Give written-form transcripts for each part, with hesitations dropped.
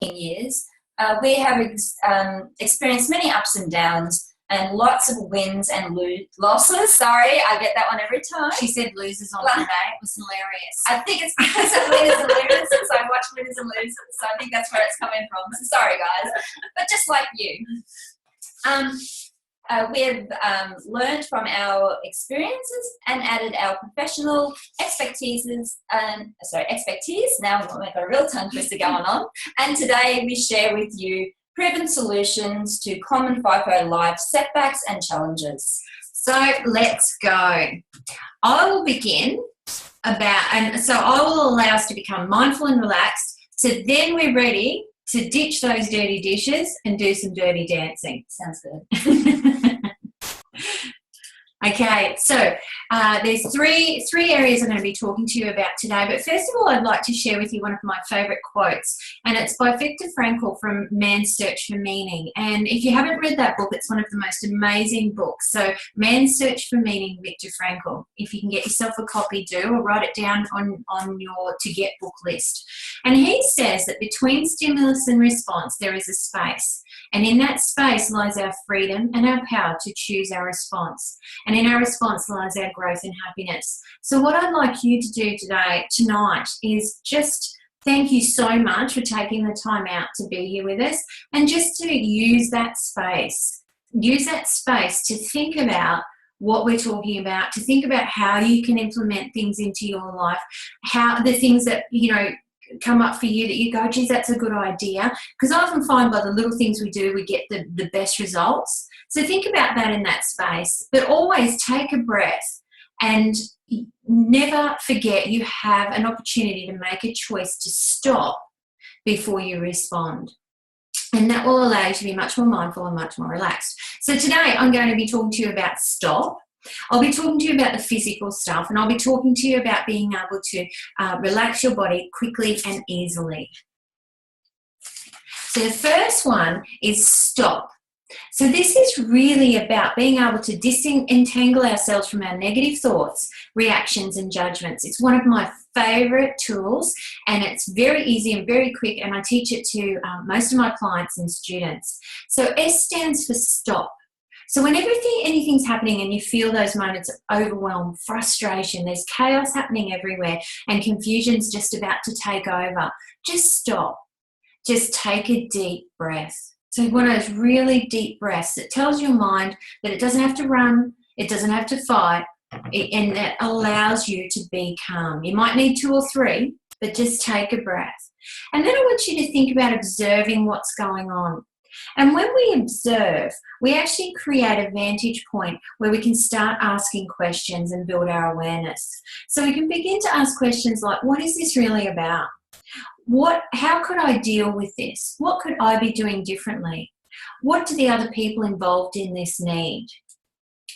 years, we have experienced many ups and downs and lots of wins and losses. Sorry, I get that one every time. She said losers on Sunday. It was hilarious. I think it's because of winners and losers. I watch winners and losers, so I think that's where it's coming from. So sorry, guys. But just like you. We have learned from our experiences and added our professional expertise. Now I've got a real tongue twister going on. And today we share with you proven solutions to common FIFO life setbacks and challenges. So let's go. I will begin so I will allow us to become mindful and relaxed. So then we're ready to ditch those dirty dishes and do some dirty dancing. Sounds good. Okay, so there's three areas I'm going to be talking to you about today. But first of all, I'd like to share with you one of my favourite quotes, and it's by Viktor Frankl from Man's Search for Meaning. And if you haven't read that book, it's one of the most amazing books. So Man's Search for Meaning, Viktor Frankl. If you can get yourself a copy, do, or write it down on your to-get book list. And he says that between stimulus and response, there is a space. And in that space lies our freedom and our power to choose our response. And in our response lies our growth and happiness. So what I'd like you to do tonight, is just thank you so much for taking the time out to be here with us, and just to use that space. Use that space to think about what we're talking about, to think about how you can implement things into your life, how the things that, come up for you that you go, geez, that's a good idea. Because I often find by the little things we do, we get the best results. So think about that in that space, but always take a breath and never forget you have an opportunity to make a choice to stop before you respond. And that will allow you to be much more mindful and much more relaxed. So today I'm going to be talking to you about stop. I'll be talking to you about the physical stuff, and I'll be talking to you about being able to relax your body quickly and easily. So the first one is stop. So this is really about being able to disentangle ourselves from our negative thoughts, reactions and judgments. It's one of my favourite tools, and it's very easy and very quick, and I teach it to most of my clients and students. So S stands for stop. So whenever anything's happening and you feel those moments of overwhelm, frustration, there's chaos happening everywhere and confusion's just about to take over, just stop. Just take a deep breath. So one of those really deep breaths that tells your mind that it doesn't have to run, it doesn't have to fight, and that allows you to be calm. You might need 2 or 3, but just take a breath. And then I want you to think about observing what's going on. And when we observe, we actually create a vantage point where we can start asking questions and build our awareness. So we can begin to ask questions like, what is this really about? How could I deal with this? What could I be doing differently? What do the other people involved in this need?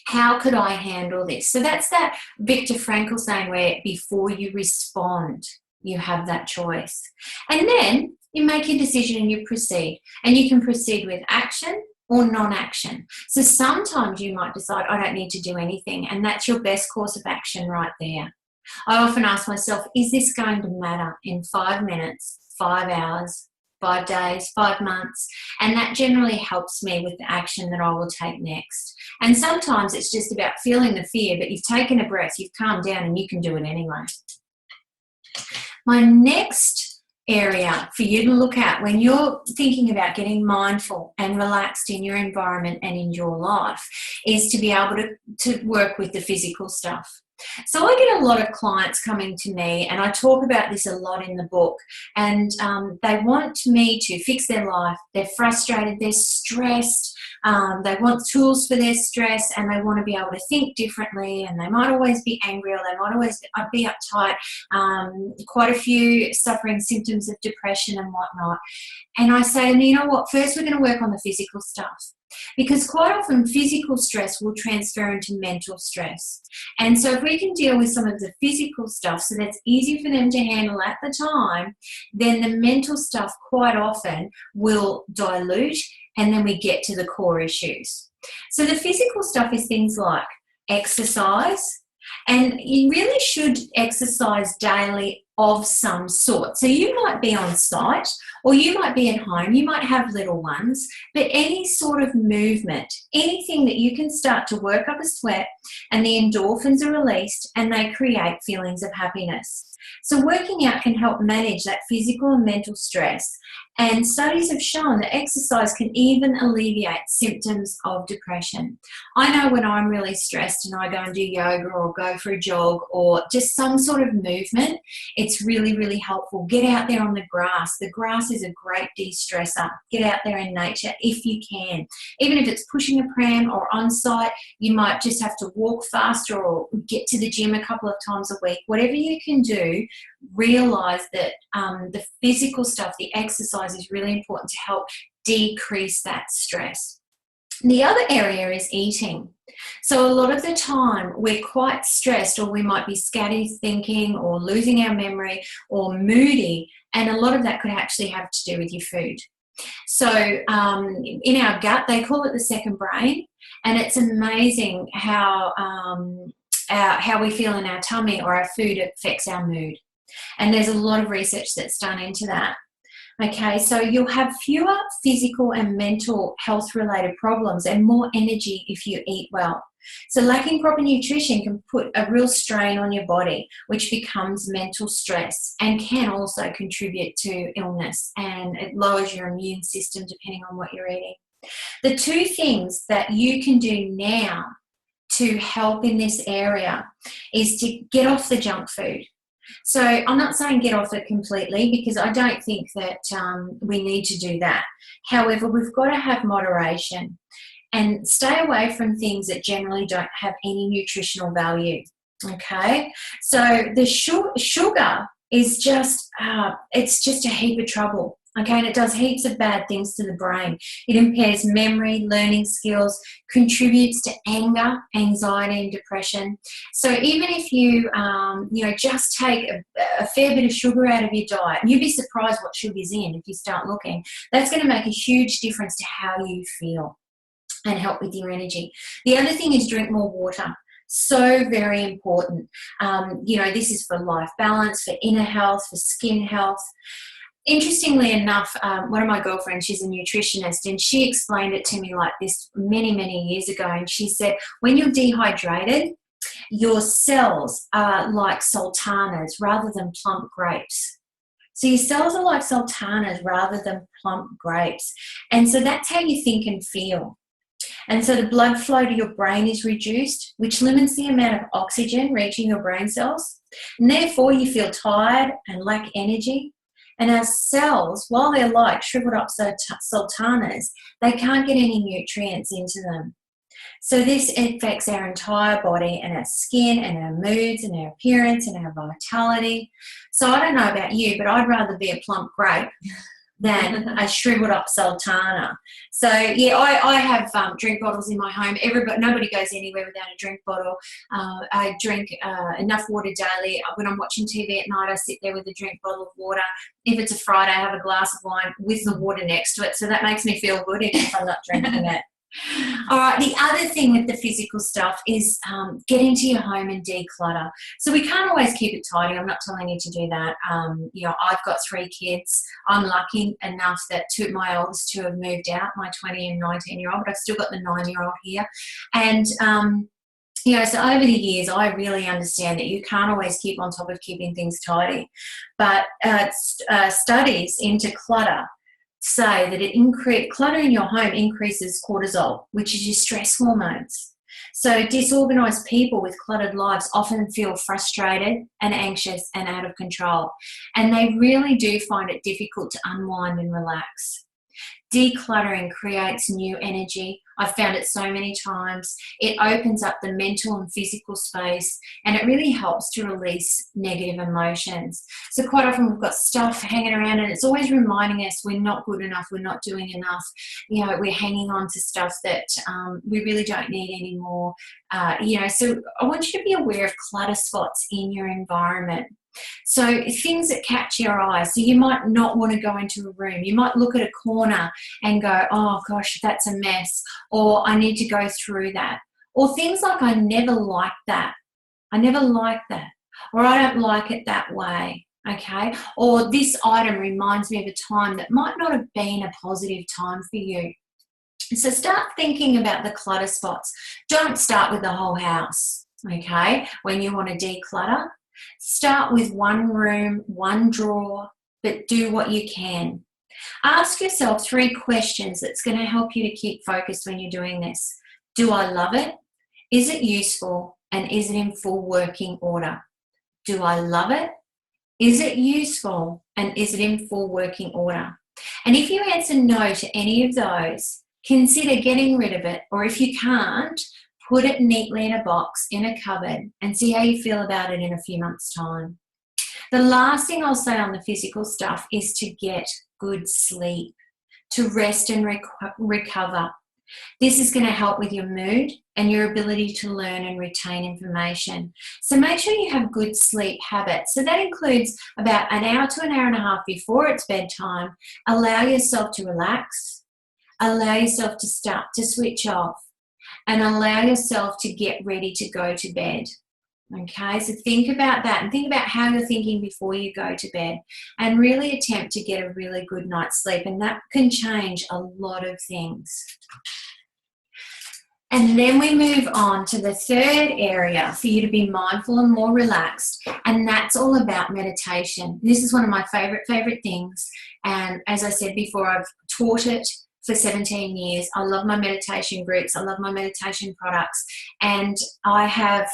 How could I handle this? So that's that Viktor Frankl saying where before you respond, you have that choice. And then you make a decision and you proceed. And you can proceed with action or non-action. So sometimes you might decide, I don't need to do anything. And that's your best course of action right there. I often ask myself, is this going to matter in 5 minutes, 5 hours, 5 days, 5 months? And that generally helps me with the action that I will take next. And sometimes it's just about feeling the fear, but you've taken a breath, you've calmed down, and you can do it anyway. My next area for you to look at when you're thinking about getting mindful and relaxed in your environment and in your life is to be able to work with the physical stuff. So I get a lot of clients coming to me, and I talk about this a lot in the book, and they want me to fix their life. They're frustrated, they're stressed, they want tools for their stress, and they want to be able to think differently, and they might always be angry, or they might always be uptight, quite a few suffering symptoms of depression and whatnot. And I say to them, you know what, first we're going to work on the physical stuff. Because quite often physical stress will transfer into mental stress. And so if we can deal with some of the physical stuff so that's easy for them to handle at the time, then the mental stuff quite often will dilute, and then we get to the core issues. So the physical stuff is things like exercise, and you really should exercise daily of some sort. So you might be on site or you might be at home, you might have little ones, but any sort of movement, anything that you can start to work up a sweat and the endorphins are released and they create feelings of happiness. So working out can help manage that physical and mental stress. And studies have shown that exercise can even alleviate symptoms of depression. I know when I'm really stressed and I go and do yoga or go for a jog or just some sort of movement, it's really, really helpful. Get out there on the grass. The grass is a great de-stressor. Get out there in nature if you can. Even if it's pushing a pram or on site, you might just have to walk faster or get to the gym a couple of times a week. Whatever you can do, realise that the physical stuff, the exercise is really important to help decrease that stress. The other area is eating. So a lot of the time we're quite stressed or we might be scatty thinking or losing our memory or moody, and a lot of that could actually have to do with your food. So in our gut, they call it the second brain, and it's amazing how we feel in our tummy or our food affects our mood. And there's a lot of research that's done into that. Okay, so you'll have fewer physical and mental health-related problems and more energy if you eat well. So lacking proper nutrition can put a real strain on your body, which becomes mental stress and can also contribute to illness, and it lowers your immune system depending on what you're eating. The two things that you can do now to help in this area is to get off the junk food. So I'm not saying get off it completely, because I don't think that we need to do that. However, we've got to have moderation and stay away from things that generally don't have any nutritional value. Okay, so the sugar is just it's just a heap of trouble. Okay, and it does heaps of bad things to the brain. It impairs memory, learning skills, contributes to anger, anxiety, and depression. So even if you, just take a fair bit of sugar out of your diet, and you'd be surprised what sugar's in if you start looking, that's going to make a huge difference to how you feel and help with your energy. The other thing is drink more water. So very important. This is for life balance, for inner health, for skin health. Interestingly enough, one of my girlfriends, she's a nutritionist, and she explained it to me like this many, many years ago. And she said, when you're dehydrated, your cells are like sultanas rather than plump grapes. So your cells are like sultanas rather than plump grapes. And so that's how you think and feel. And so the blood flow to your brain is reduced, which limits the amount of oxygen reaching your brain cells. And therefore you feel tired and lack energy. And our cells, while they're like shriveled up sultanas, they can't get any nutrients into them. So this affects our entire body and our skin and our moods and our appearance and our vitality. So I don't know about you, but I'd rather be a plump grape than a shriveled up sultana. So yeah, I have drink bottles in my home. Nobody goes anywhere without a drink bottle. I drink enough water daily. When I'm watching TV at night, I sit there with a drink bottle of water. If it's a Friday, I have a glass of wine with the water next to it. So that makes me feel good even if I'm not drinking it. All right, the other thing with the physical stuff is get into your home and declutter. So we can't always keep it tidy. I'm not telling you to do that. I've got 3 kids. I'm lucky enough that my oldest 2 have moved out, my 20 and 19-year-old, but I've still got the 9-year-old here. And so over the years, I really understand that you can't always keep on top of keeping things tidy. But studies into clutter say that clutter in your home increases cortisol, which is your stress hormones. So disorganized people with cluttered lives often feel frustrated and anxious and out of control, and they really do find it difficult to unwind and relax. Decluttering creates new energy. I've found it so many times. It opens up the mental and physical space, and it really helps to release negative emotions. So quite often we've got stuff hanging around, and it's always reminding us we're not good enough, we're not doing enough. We're hanging on to stuff that we really don't need anymore. So I want you to be aware of clutter spots in your environment. So things that catch your eye. So you might not want to go into a room. You might look at a corner and go, oh gosh, that's a mess, or I need to go through that. Or things like, I never liked that. I never liked that. Or I don't like it that way. okay? Or this item reminds me of a time that might not have been a positive time for you. So start thinking about the clutter spots. Don't start with the whole house, okay, when you want to declutter. Start with one room, one drawer, but do what you can. Ask yourself 3 questions that's going to help you to keep focused when you're doing this. Do I love it? Is it useful? And is it in full working order? Do I love it? Is it useful? And is it in full working order? And if you answer no to any of those, consider getting rid of it, or if you can't, put it neatly in a box in a cupboard and see how you feel about it in a few months' time. The last thing I'll say on the physical stuff is to get good sleep, to rest and recover. This is going to help with your mood and your ability to learn and retain information. So make sure you have good sleep habits. So that includes about an hour to an hour and a half before it's bedtime. Allow yourself to relax. Allow yourself to start to switch off, and allow yourself to get ready to go to bed. Okay, so think about that and think about how you're thinking before you go to bed, and really attempt to get a really good night's sleep, and that can change a lot of things. And then we move on to the third area for you to be mindful and more relaxed, and that's all about meditation. This is one of my favorite things, and as I said before, I've taught it for 17 years. I love my meditation groups. I love my meditation products. And I have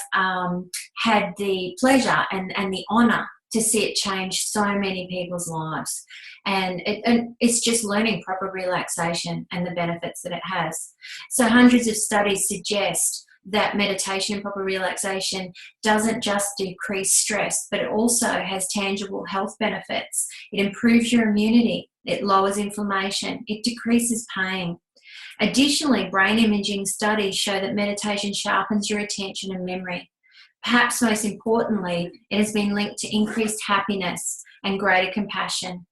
had the pleasure and the honour to see it change so many people's lives. And it's just learning proper relaxation and the benefits that it has. So hundreds of studies suggest that meditation and proper relaxation doesn't just decrease stress, but it also has tangible health benefits. It improves your immunity. It lowers inflammation. It decreases pain. Additionally, brain imaging studies show that meditation sharpens your attention and memory. Perhaps most importantly, it has been linked to increased happiness and greater compassion.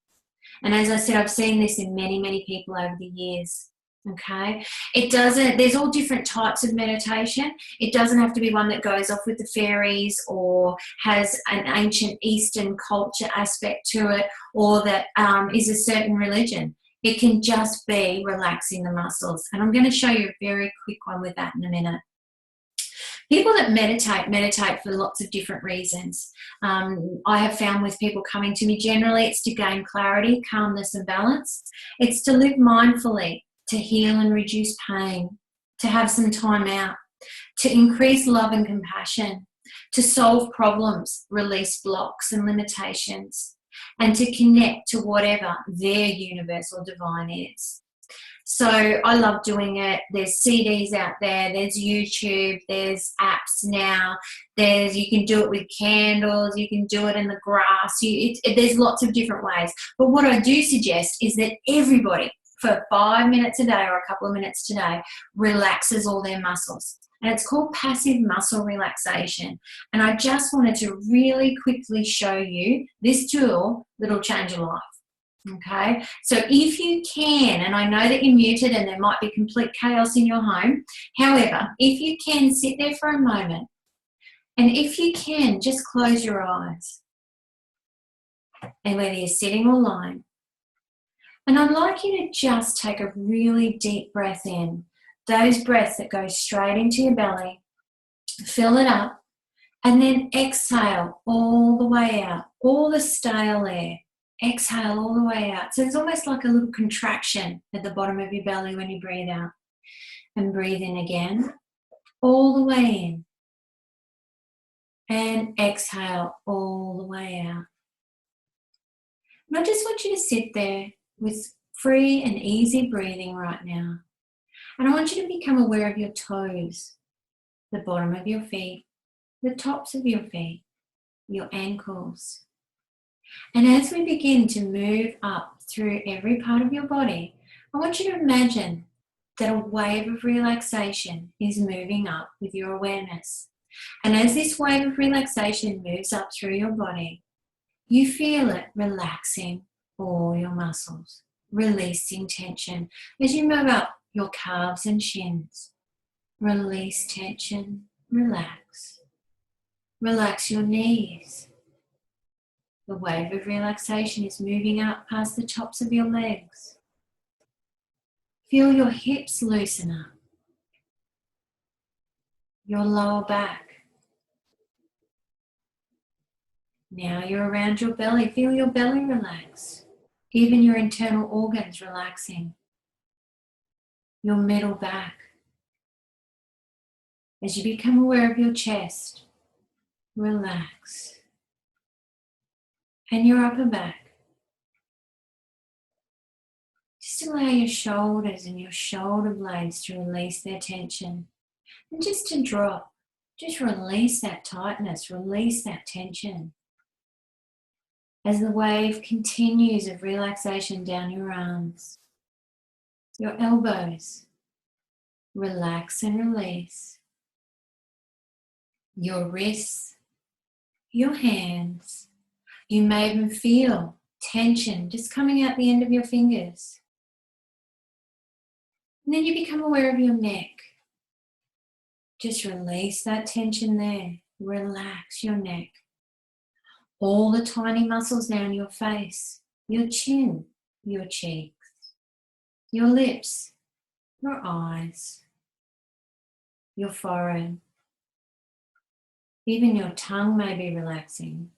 And as I said, I've seen this in many people over the years. Okay, there's all different types of meditation. It doesn't have to be one that goes off with the fairies or has an ancient Eastern culture aspect to it, or that is a certain religion. It can just be relaxing the muscles. And I'm going to show you a very quick one with that in a minute. People that meditate for lots of different reasons. I have found with people coming to me, generally it's to gain clarity, calmness and balance. It's to live mindfully, to heal and reduce pain, to have some time out, to increase love and compassion, to solve problems, release blocks and limitations, and to connect to whatever their universal divine is. So I love doing it. There's CDs out there, there's YouTube, there's apps now, you can do it with candles, you can do it in the grass, there's lots of different ways. But what I do suggest is that everybody, for 5 minutes a day or a couple of minutes today, relaxes all their muscles. And it's called passive muscle relaxation. And I just wanted to really quickly show you this tool that'll change your life. Okay, so if you can, and I know that you're muted and there might be complete chaos in your home, however, if you can sit there for a moment, and if you can, just close your eyes. And whether you're sitting or lying, and I'd like you to just take a really deep breath in, those breaths that go straight into your belly, fill it up, and then exhale all the way out, all the stale air. Exhale all the way out. So there's almost like a little contraction at the bottom of your belly when you breathe out. And breathe in again, all the way in. And exhale all the way out. And I just want you to sit there with free and easy breathing right now. And I want you to become aware of your toes, the bottom of your feet, the tops of your feet, your ankles. And as we begin to move up through every part of your body, I want you to imagine that a wave of relaxation is moving up with your awareness. And as this wave of relaxation moves up through your body, you feel it relaxing all your muscles, releasing tension. As you move up your calves and shins, release tension, relax. Relax your knees. The wave of relaxation is moving up past the tops of your legs. Feel your hips loosen up. Your lower back. Now you're around your belly. Feel your belly relax. Even your internal organs relaxing. Your middle back. As you become aware of your chest, relax. And your upper back. Just allow your shoulders and your shoulder blades to release their tension. And just to drop. Just release that tightness, release that tension. As the wave continues of relaxation down your arms, your elbows, relax and release. Your wrists, your hands. You may even feel tension just coming out the end of your fingers. And then you become aware of your neck. Just release that tension there. Relax your neck. All the tiny muscles down your face, your chin, your cheeks, your lips, your eyes, your forehead. Even your tongue may be relaxing.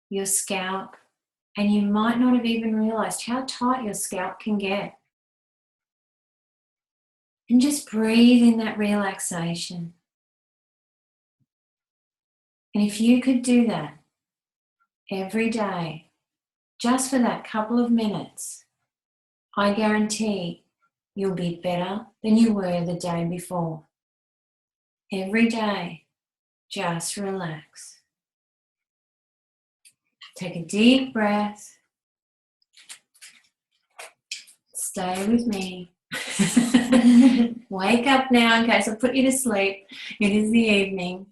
Your scalp, and you might not have even realized how tight your scalp can get. And just breathe in that relaxation. And if you could do that every day, just for that couple of minutes, I guarantee you'll be better than you were the day before. Every day, just relax. Take a deep breath. Stay with me. Wake up now in case I put you to sleep. It is the evening.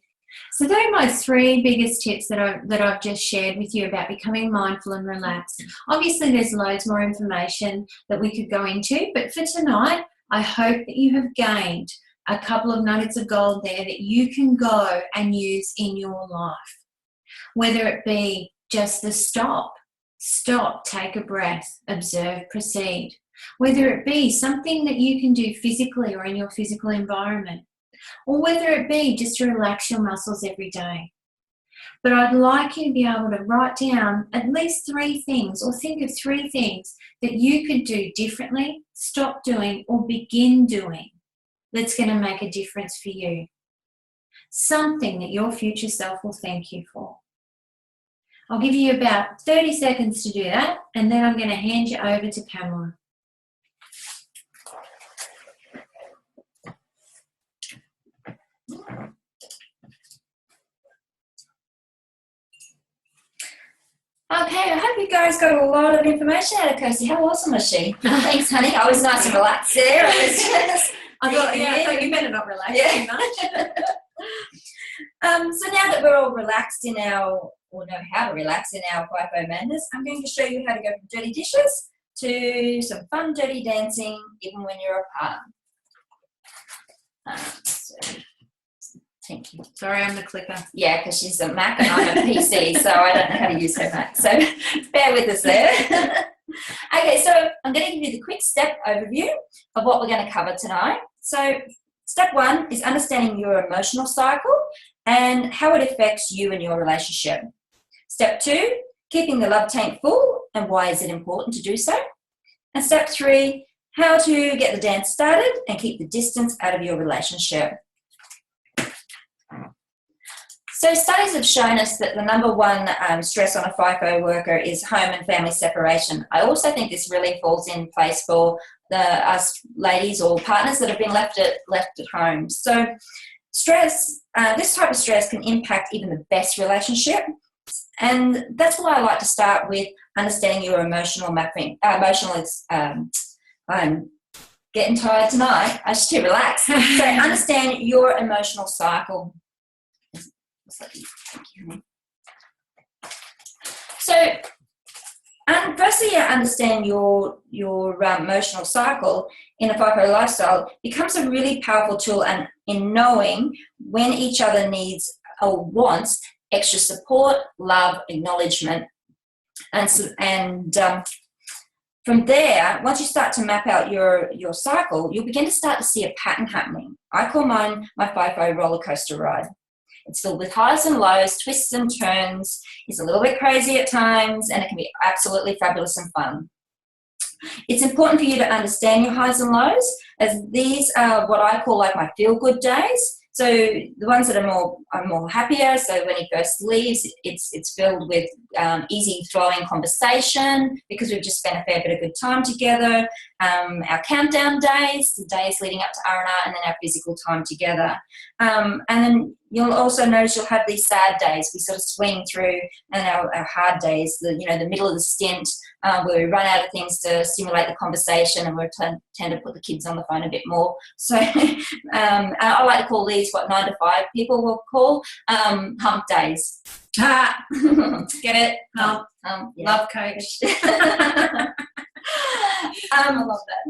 So those are my 3 biggest tips that I've just shared with you about becoming mindful and relaxed. Obviously, there's loads more information that we could go into, but for tonight, I hope that you have gained a couple of nuggets of gold there that you can go and use in your life. Whether it be just the stop, take a breath, observe, proceed. Whether it be something that you can do physically or in your physical environment, or whether it be just to relax your muscles every day. But I'd like you to be able to write down at least 3 things, or think of 3 things that you could do differently, stop doing, or begin doing that's going to make a difference for you. Something that your future self will thank you for. I'll give you about 30 seconds to do that, and then I'm going to hand you over to Pamela. Okay, I hope you guys got a lot of information out of Kirsty. How awesome was she? Thanks, honey. I was nice and relaxed there. I thought you better not relax too much. So now that we're all relaxed or know how to relax in our FIFO madness, I'm going to show you how to go from dirty dishes to some fun dirty dancing, even when you're apart. Thank you. Sorry, I'm the clicker. Yeah, because she's a Mac and I'm a PC, so I don't know how to use her Mac. So bear with us there. Okay, so I'm going to give you the quick step overview of what we're going to cover tonight. So step 1 is understanding your emotional cycle and how it affects you and your relationship. Step 2, keeping the love tank full and why is it important to do so. And step 3, how to get the dance started and keep the distance out of your relationship. So studies have shown us that the number 1 stress on a FIFO worker is home and family separation. I also think this really falls in place for us ladies or partners that have been left at home. So stress, this type of stress can impact even the best relationship. And that's why I like to start with understanding your emotional mapping. I'm getting tired tonight. I should relax. So understand your emotional cycle. So, firstly, understand your emotional cycle in a FIFO lifestyle becomes a really powerful tool in knowing when each other needs or wants extra support, love, acknowledgement. And from there, once you start to map out your cycle, you'll begin to start to see a pattern happening. I call mine my FIFO roller coaster ride. It's filled with highs and lows, twists and turns. It's a little bit crazy at times, and it can be absolutely fabulous and fun. It's important for you to understand your highs and lows, as these are what I call like my feel-good days. So the ones that are more happier. So when he first leaves, it's filled with easy flowing conversation because we've just spent a fair bit of good time together. Our countdown days, the days leading up to R&R, and then our physical time together. And then you'll also notice you'll have these sad days. We sort of swing through, and our hard days, the middle of the stint, where we run out of things to stimulate the conversation, and we tend to put the kids on the phone a bit more. So I like to call these what 9 to 5 people will call hump days. Get it? Yeah. Love coach. I love that.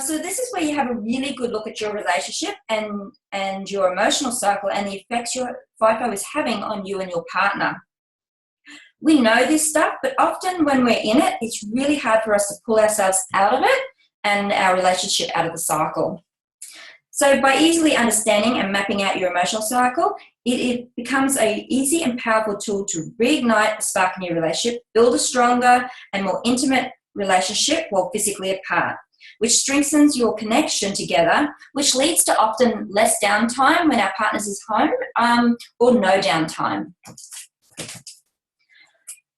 So this is where you have a really good look at your relationship and your emotional cycle and the effects your FIFO is having on you and your partner. We know this stuff, but often when we're in it, it's really hard for us to pull ourselves out of it and our relationship out of the cycle. So by easily understanding and mapping out your emotional cycle, it becomes an easy and powerful tool to reignite the spark in your relationship, build a stronger and more intimate relationship while physically apart, which strengthens your connection together, which leads to often less downtime when our partners is home, or no downtime.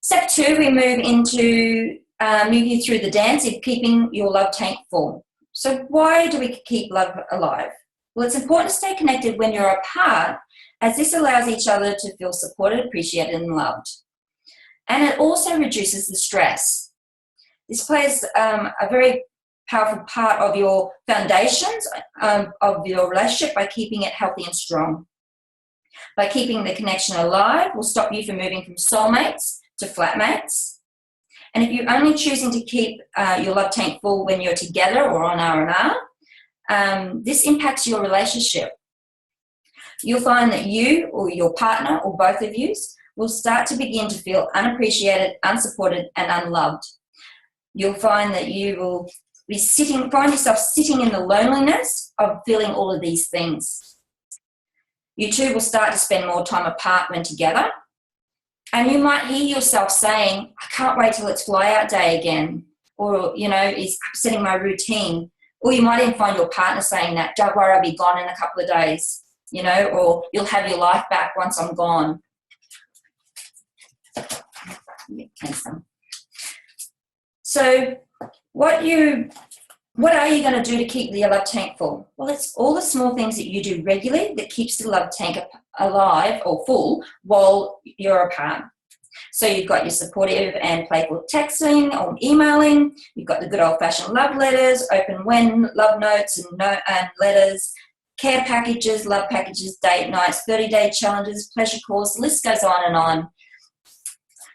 Step 2, we move you through the dance of keeping your love tank full. So why do we keep love alive? Well, it's important to stay connected when you're apart, as this allows each other to feel supported, appreciated, and loved. And it also reduces the stress. This plays a very powerful part of your foundations of your relationship by keeping it healthy and strong. By keeping the connection alive will stop you from moving from soulmates to flatmates. And if you're only choosing to keep your love tank full when you're together or on R&R, this impacts your relationship. You'll find that you or your partner or both of you will start to begin to feel unappreciated, unsupported, and unloved. You'll find that you will find yourself sitting in the loneliness of feeling all of these things. You two will start to spend more time apart when together. And you might hear yourself saying, I can't wait till it's fly out day again. Or, it's upsetting my routine. Or you might even find your partner saying that, don't worry, I'll be gone in a couple of days. Or you'll have your life back once I'm gone. So what are you going to do to keep the love tank full? Well, it's all the small things that you do regularly that keeps the love tank alive or full while you're apart. So you've got your supportive and playful texting or emailing. You've got the good old-fashioned love letters, open when love notes and letters, care packages, love packages, date nights, 30-day challenges, pleasure calls. The list goes on and on.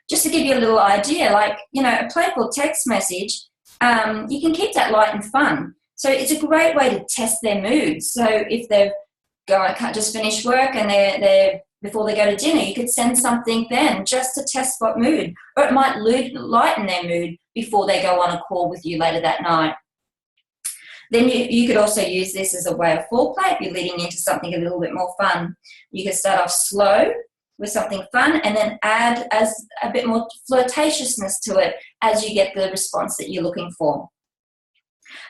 Just to give you a little idea, a playful text message, you can keep that light and fun. So it's a great way to test their moods. So if they've just finished work and they're before they go to dinner, you could send something then just to test what mood. Or it might lighten their mood before they go on a call with you later that night. Then you could also use this as a way of foreplay if you're leading into something a little bit more fun. You can start off slow with something fun and then add as a bit more flirtatiousness to it as you get the response that you're looking for.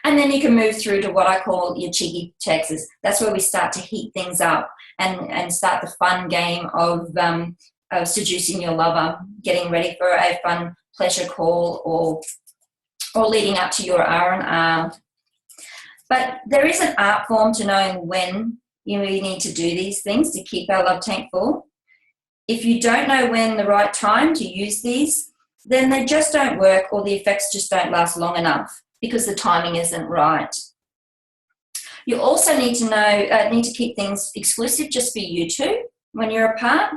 And then you can move through to what I call your cheeky texts. That's where we start to heat things up and start the fun game of seducing your lover, getting ready for a fun pleasure call or leading up to your R&R. But there is an art form to knowing when you need to do these things to keep our love tank full. If you don't know when the right time to use these, then they just don't work or the effects just don't last long enough because the timing isn't right. You also need to keep things exclusive just for you two when you're apart.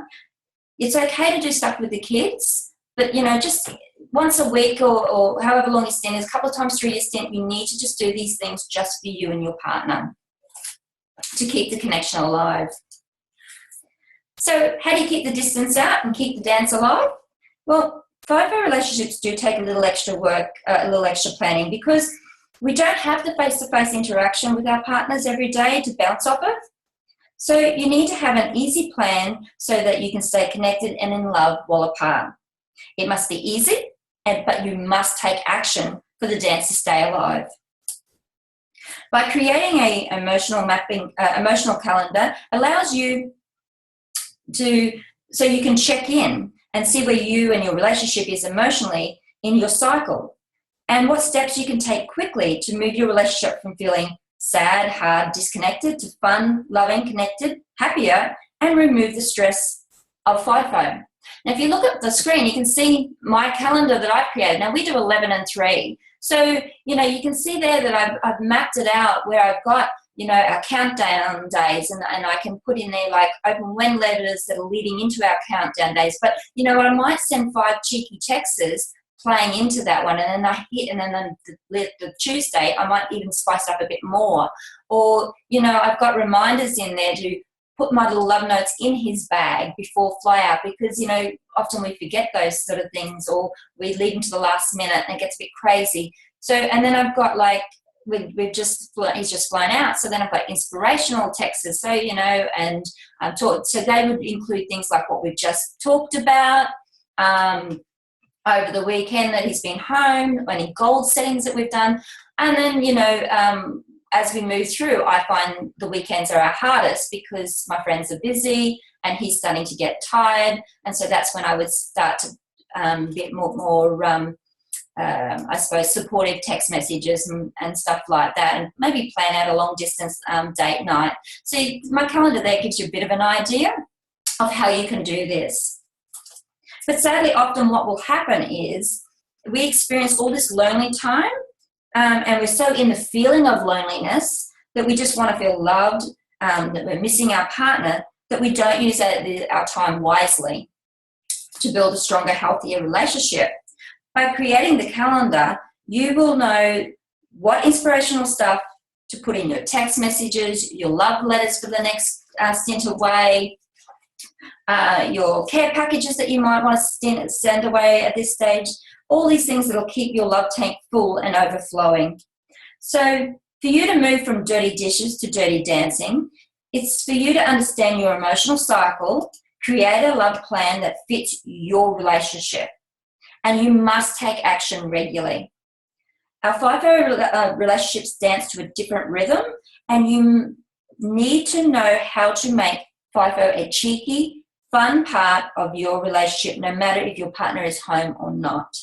It's okay to do stuff with the kids, but just once a week or however long your stint is, a couple of times through your stint, you need to just do these things just for you and your partner to keep the connection alive. So how do you keep the distance out and keep the dance alive? Well, FIFO relationships do take a little extra work, a little extra planning, because we don't have the face-to-face interaction with our partners every day to bounce off of. So you need to have an easy plan so that you can stay connected and in love while apart. It must be easy, but you must take action for the dance to stay alive. By creating an emotional calendar allows you so you can check in and see where you and your relationship is emotionally in your cycle, and what steps you can take quickly to move your relationship from feeling sad, hard, disconnected to fun, loving, connected, happier, and remove the stress of FIFO. Now, if you look at the screen, you can see my calendar that I've created. Now, we do 11 and 3. So, you can see there that I've mapped it out where I've got, our countdown days, and I can put in there like open when letters that are leading into our countdown days. But, I might send 5 cheeky texts playing into that one, and then the Tuesday, I might even spice up a bit more. Or, I've got reminders in there to put my little love notes in his bag before fly out, because, often we forget those sort of things, or we leave them to the last minute and it gets a bit crazy. So, and then I've got like, he's just flown out. So then I've got inspirational texts. So, and so they would include things like what we've just talked about, over the weekend that he's been home, any goal settings that we've done. And then, as we move through, I find the weekends are our hardest because my friends are busy and he's starting to get tired. And so that's when I would start to get more I suppose, supportive text messages and stuff like that, and maybe plan out a long distance date night. So my calendar there gives you a bit of an idea of how you can do this. But sadly, often what will happen is we experience all this lonely time, and we're so in the feeling of loneliness that we just want to feel loved, that we're missing our partner, that we don't use our time wisely to build a stronger, healthier relationship. By creating the calendar, you will know what inspirational stuff to put in your text messages, your love letters for the next stint away, your care packages that you might want to send away at this stage, all these things that will keep your love tank full and overflowing. So for you to move from dirty dishes to dirty dancing, it's for you to understand your emotional cycle, create a love plan that fits your relationship, and you must take action regularly. Our FIFO relationships dance to a different rhythm, and you need to know how to make FIFO a cheeky, fun part of your relationship, no matter if your partner is home or not.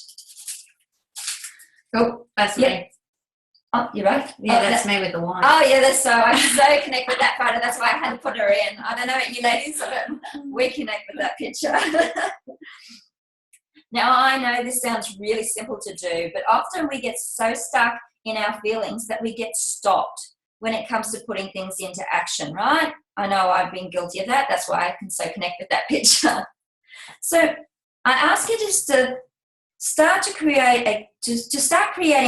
Oh, that's me. Oh, you're right. Yeah, that's me with the wine. Oh, yeah, I so connect with that photo. That's why I had to put her in. I don't know about you ladies, but we connect with that picture. Now, I know this sounds really simple to do, but often we get so stuck in our feelings that we get stopped when it comes to putting things into action, right? I know I've been guilty of that. That's why I can so connect with that picture. So I ask you just to start creating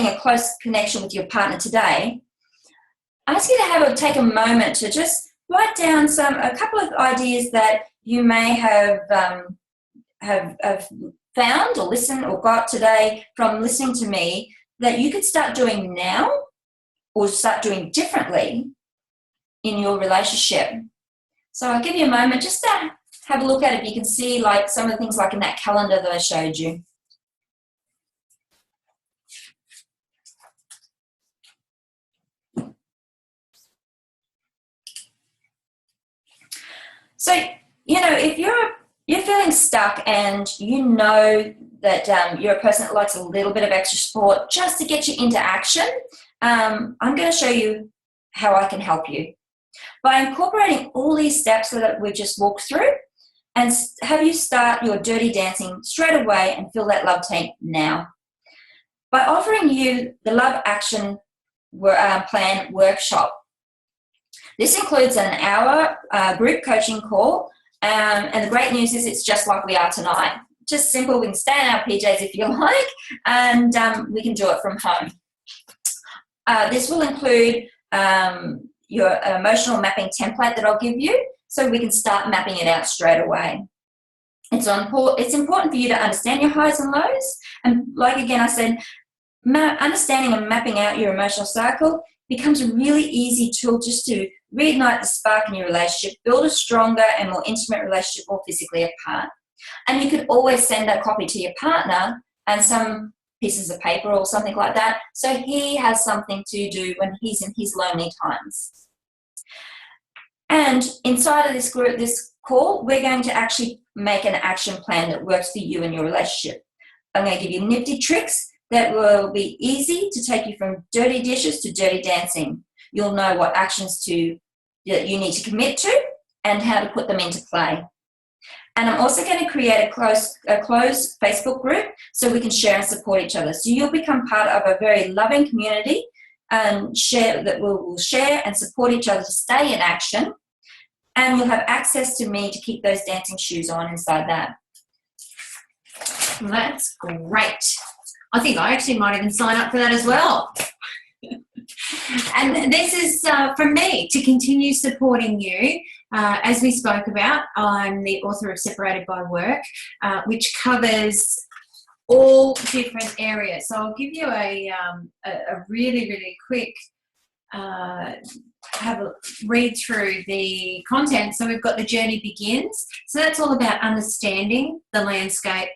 a close connection with your partner today. I ask you to take a moment to just write down a couple of ideas that you may have found or listened or got today from listening to me that you could start doing now or start doing differently in your relationship. So I'll give you a moment just to have a look at it. You can see like some of the things like in that calendar that I showed you. So, if you're feeling stuck and you know that you're a person that likes a little bit of extra support just to get you into action, I'm going to show you how I can help you. By incorporating all these steps that we just walked through, and have you start your dirty dancing straight away and fill that love tank now. By offering you the Love Action Plan workshop. This includes an hour group coaching call, and the great news is it's just like we are tonight. Just simple, we can stay in our PJs if you like, and we can do it from home. This will include your emotional mapping template that I'll give you. so we can start mapping it out straight away. It's important for you to understand your highs and lows. And like again I said, understanding and mapping out your emotional cycle becomes a really easy tool just to reignite the spark in your relationship, build a stronger and more intimate relationship or physically apart. And you could always send a copy to your partner and some pieces of paper or something like that, so he has something to do when he's in his lonely times. And inside of this group, this call, we're going to actually make an action plan that works for you and your relationship. I'm going to give you nifty tricks that will be easy to take you from dirty dishes to dirty dancing. You'll know what actions that you need to commit to and how to put them into play. And I'm also going to create a closed Facebook group so we can share and support each other. So you'll become part of a very loving community and we'll share and support each other to stay in action. And you'll have access to me to keep those dancing shoes on inside that. That's great. I think I actually might even sign up for that as well. And this is from me to continue supporting you. As we spoke about, I'm the author of Separated by Work, which covers all different areas. So I'll give you a really, really quick have a read through the content. So we've got the journey begins. So that's all about understanding the landscape.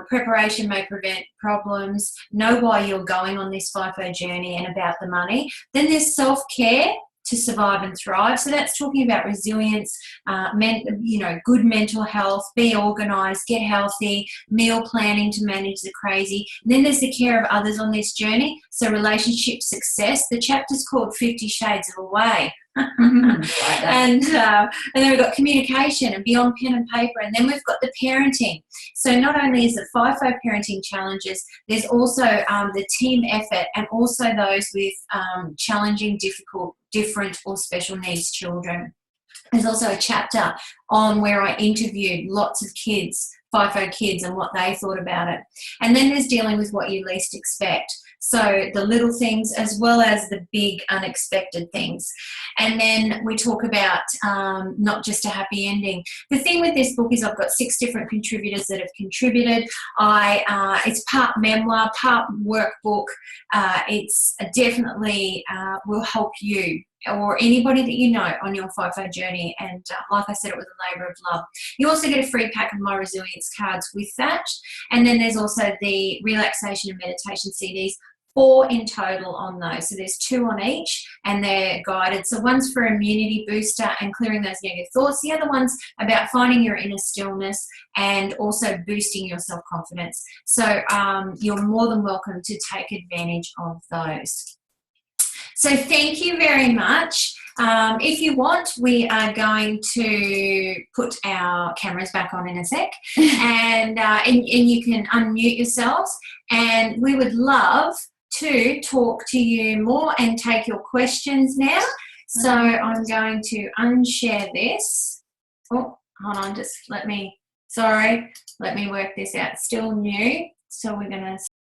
Preparation may prevent problems. Know why you're going on this FIFO journey and about the money. Then there's self-care to survive and thrive. So that's talking about resilience, good mental health, be organised, get healthy, meal planning to manage the crazy. And then there's the care of others on this journey. So relationship success. The chapter's called 50 Shades of a Way. And then we've got communication and beyond pen and paper, and then we've got the parenting. So not only is it FIFO parenting challenges, there's also the team effort and also those with challenging, difficult, different or special needs children. There's also a chapter on where I interviewed lots of kids, FIFO kids, and what they thought about it. And then there's dealing with what you least expect. So the little things as well as the big unexpected things. And then we talk about not just a happy ending. The thing with this book is I've got 6 different contributors that have contributed. It's part memoir, part workbook. It's definitely will help you or anybody that you know on your FIFO journey. And like I said, it was a labour of love. You also get a free pack of my resilience cards with that. And then there's also the relaxation and meditation CDs, 4 in total on those. So there's 2 on each and they're guided. So one's for immunity booster and clearing those negative thoughts. The other one's about finding your inner stillness and also boosting your self-confidence. So you're more than welcome to take advantage of those. So thank you very much. If you want, we are going to put our cameras back on in a sec, and you can unmute yourselves, and we would love to talk to you more and take your questions now. So I'm going to unshare this. Oh, hold on, let me work this out. Still new. So we're going to